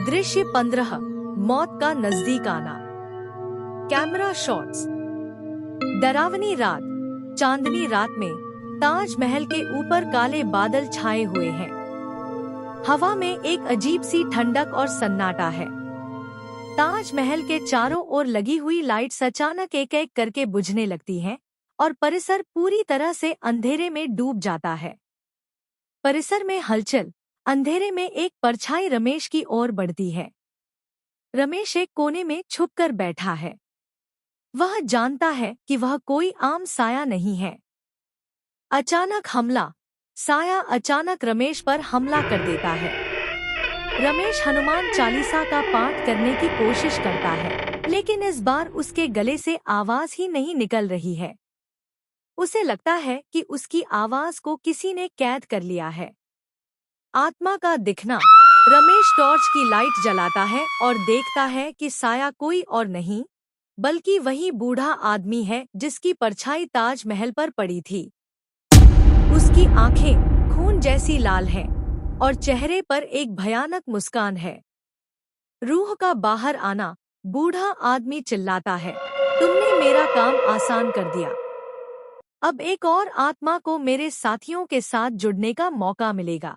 दृश्य 15। मौत का नजदीक आना। Camera shots. डरावनी रात। चांदनी रात में ताजमहल के ऊपर काले बादल छाए हुए हैं। हवा में एक अजीब सी ठंडक और सन्नाटा है। ताजमहल के चारों ओर लगी हुई लाइट्स अचानक एक एक करके बुझने लगती हैं और परिसर पूरी तरह से अंधेरे में डूब जाता है। परिसर में हलचल। अंधेरे में एक परछाई रमेश की ओर बढ़ती है। रमेश एक कोने में छुपकर बैठा है। वह जानता है कि वह कोई आम साया नहीं है। अचानक हमला। साया अचानक रमेश पर हमला कर देता है। रमेश हनुमान चालीसा का पाठ करने की कोशिश करता है, लेकिन इस बार उसके गले से आवाज ही नहीं निकल रही है। उसे लगता है कि उसकी आवाज को किसी ने कैद कर लिया है। आत्मा का दिखना। रमेश टॉर्च की लाइट जलाता है और देखता है कि साया कोई और नहीं बल्कि वही बूढ़ा आदमी है जिसकी परछाई ताजमहल पर पड़ी थी। उसकी आंखें खून जैसी लाल हैं और चेहरे पर एक भयानक मुस्कान है। रूह का बाहर आना। बूढ़ा आदमी चिल्लाता है, तुमने मेरा काम आसान कर दिया। अब एक और आत्मा को मेरे साथियों के साथ जुड़ने का मौका मिलेगा।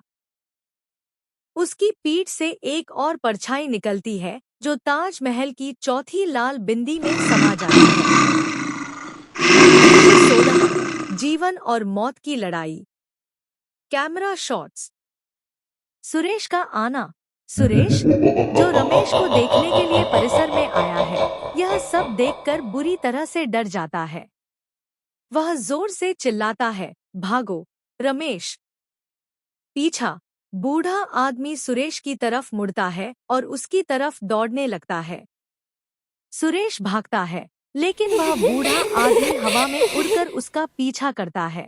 उसकी पीठ से एक और परछाई निकलती है जो ताजमहल की चौथी लाल बिंदी में समा जाती है। 16। जीवन और मौत की लड़ाई। Camera shots. सुरेश का आना। सुरेश, जो रमेश को देखने के लिए परिसर में आया है, यह सब देखकर बुरी तरह से डर जाता है। वह जोर से चिल्लाता है, भागो रमेश। पीछा। बूढ़ा आदमी सुरेश की तरफ मुड़ता है और उसकी तरफ दौड़ने लगता है। सुरेश भागता है, लेकिन वह बूढ़ा आदमी हवा में उड़कर उसका पीछा करता है।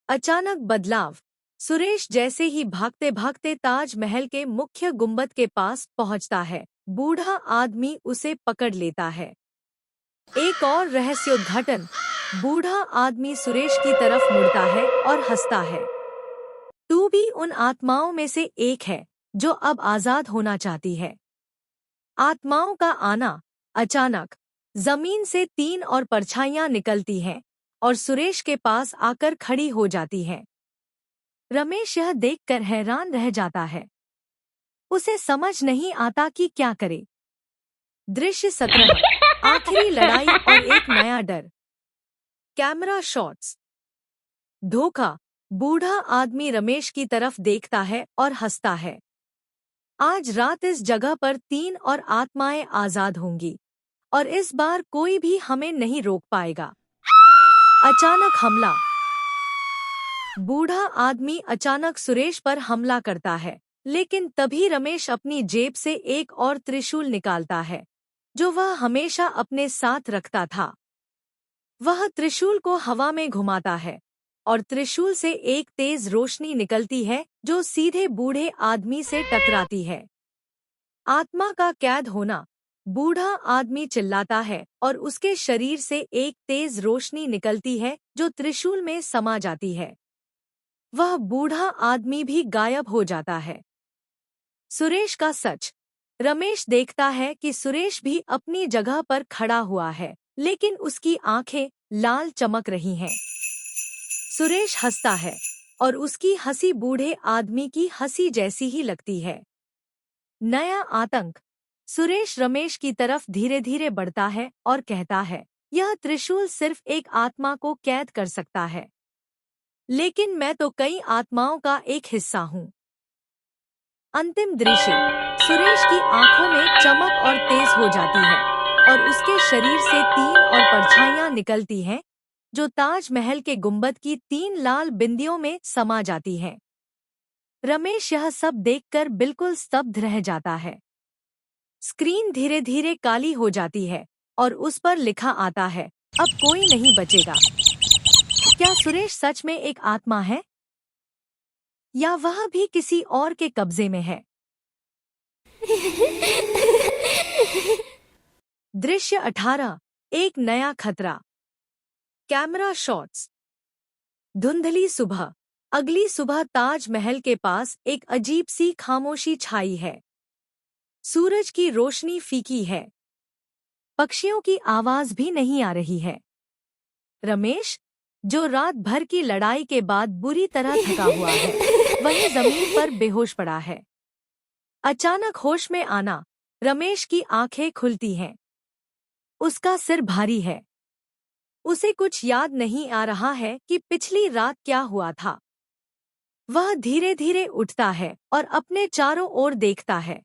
अचानक बदलाव। सुरेश जैसे ही भागते भागते ताजमहल के मुख्य गुंबद के पास पहुंचता है, बूढ़ा आदमी उसे पकड़ लेता है। एक और रहस्योद्घाटन। बूढ़ा आदमी सुरेश की तरफ मुड़ता है और हंसता है। तू भी उन आत्माओं में से एक है जो अब आजाद होना चाहती है। आत्माओं का आना। अचानक जमीन से 3 और परछाइयां निकलती हैं और सुरेश के पास आकर खड़ी हो जाती हैं। रमेश यह देखकर हैरान रह जाता है। उसे समझ नहीं आता कि क्या करे। दृश्य 17। आखिरी लड़ाई और एक नया डर। Camera shots. धोखा। बूढ़ा आदमी रमेश की तरफ देखता है और हंसता है। आज रात इस जगह पर 3 और आत्माएं आजाद होंगी और इस बार कोई भी हमें नहीं रोक पाएगा। अचानक हमला। बूढ़ा आदमी अचानक सुरेश पर हमला करता है, लेकिन तभी रमेश अपनी जेब से एक और त्रिशूल निकालता है जो वह हमेशा अपने साथ रखता था। वह त्रिशूल को हवा में घुमाता है और त्रिशूल से एक तेज रोशनी निकलती है जो सीधे बूढ़े आदमी से टकराती है। आत्मा का कैद होना। बूढ़ा आदमी चिल्लाता है और उसके शरीर से एक तेज रोशनी निकलती है जो त्रिशूल में समा जाती है। वह बूढ़ा आदमी भी गायब हो जाता है। सुरेश का सच। रमेश देखता है कि सुरेश भी अपनी जगह पर खड़ा हुआ है, लेकिन उसकी आंखें लाल चमक रही हैं। सुरेश हंसता है और उसकी हंसी बूढ़े आदमी की हंसी जैसी ही लगती है। नया आतंक। सुरेश रमेश की तरफ धीरे धीरे बढ़ता है और कहता है, यह त्रिशूल सिर्फ एक आत्मा को कैद कर सकता है, लेकिन मैं तो कई आत्माओं का एक हिस्सा हूँ। अंतिम दृश्य। सुरेश की आंखों में चमक और तेज हो जाती है और उसके शरीर से 3 और परछाइयां निकलती हैं जो ताजमहल के गुंबद की 3 लाल बिंदियों में समा जाती हैं। रमेश यह सब देखकर बिल्कुल स्तब्ध रह जाता है। स्क्रीन धीरे धीरे काली हो जाती है और उस पर लिखा आता है, अब कोई नहीं बचेगा। क्या सुरेश सच में एक आत्मा है या वह भी किसी और के कब्जे में है? दृश्य 18। एक नया खतरा। Camera shots. धुंधली सुबह। अगली सुबह ताजमहल के पास एक अजीब सी खामोशी छाई है। सूरज की रोशनी फीकी है। पक्षियों की आवाज भी नहीं आ रही है। रमेश, जो रात भर की लड़ाई के बाद बुरी तरह थका हुआ है, वहीं जमीन पर बेहोश पड़ा है। अचानक होश में आना, रमेश की आंखें खुलती हैं। उसका सिर भारी है। उसे कुछ याद नहीं आ रहा है कि पिछली रात क्या हुआ था। वह धीरे धीरे उठता है और अपने चारों ओर देखता है।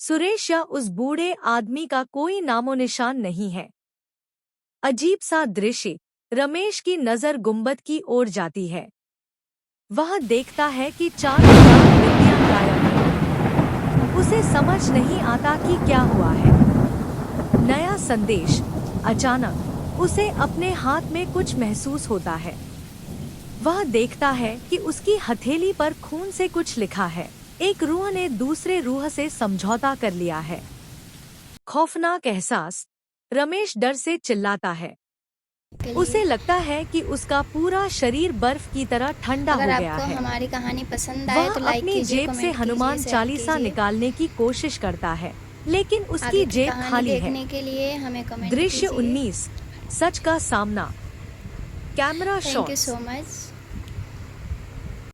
सुरेश या उस बूढ़े आदमी का कोई नामोनिशान नहीं है। अजीब सा दृश्य। रमेश की नजर गुंबद की ओर जाती है। वह देखता है कि चारों तरफ बिल्लियां गायब हैं। उसे समझ नहीं आता कि क्या हुआ है। नया संदेश। अचानक उसे अपने हाथ में कुछ महसूस होता है। वह देखता है कि उसकी हथेली पर खून से कुछ लिखा है। एक रूह ने दूसरे रूह से समझौता कर लिया है। खौफनाक एहसास। रमेश डर से चिल्लाता है। उसे लगता है कि उसका पूरा शरीर बर्फ की तरह ठंडा हो गया है। अगर आपको हमारी कहानी पसंद आए तो वह लाइक अपनी कीजिए, जेब से कमेंट हनुमान कीजिए, चालीसा शेयर निकालने की कोशिश करता है, लेकिन उसकी आगे की जेब कहानी खाली है। देखने के लिए हमें कमेंट दृश्य कीजिए। 19। सच का सामना। Camera thank you shots. So much.